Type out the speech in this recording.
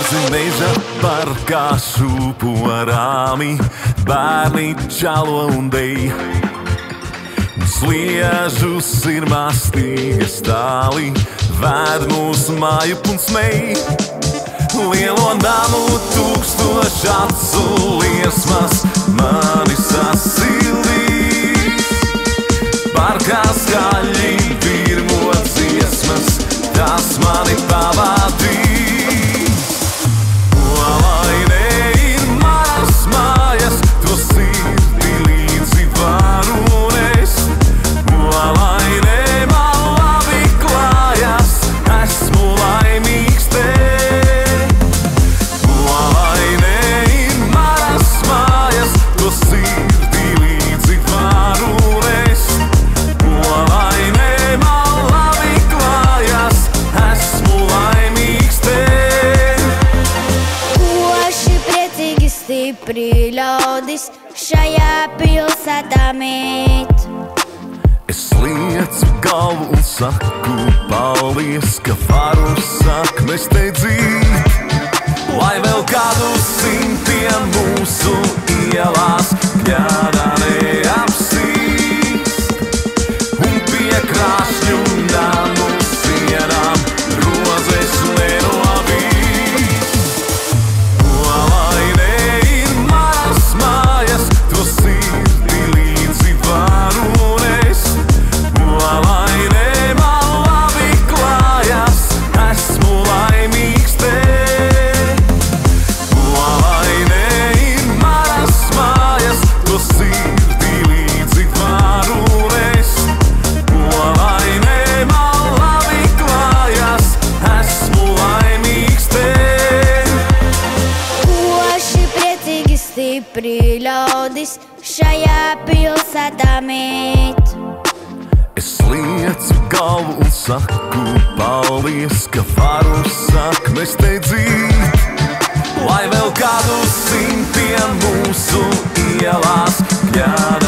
dārzi meža parkā šūpo rāmi, bērni čalo un dej. Sliežu sirmā stīgas tāli, vēd mūsu māju un smej. Lielo namu tūkstoši acu liesmas mani sasildīs. Parkā skaļi pirmo dziesmas, tas mani pavadīs. Olainē ir manas mājas, to sirdī līdzi varu es. Olainē man labi klājas, esmu laimīgs te. Olainē ir manas mājas, to sirdī līdzi varu es. Olainē man labi klājas, esmu laimīgs te. Koši, priecīgi, stipri ļaudis šajā pilsētā mīt. Es liecu galvu un saku paldies, ka varu saknes te dzīt. Lai vēl kādu simtiem mūsu ielās kļādā neapsīst. Un pie krāšņu namu sienām rozes nenovīst. Olainē ir manas mājas, to sirdī līdzi varu es. Olainē man labi klājas, esmu laimīgs te. Olainē ir manas mājas, to sirdī līdzi varu es. Olainē man labi klājas, esmu laimīgs te. Koši, priecīgi, stipri ļaudis šajā pilsētā mīt. Es liecu galvu un saku paldies, ka varu saknes te dzīt. Lai vēl kādu simtiem mūsu ielās kļādā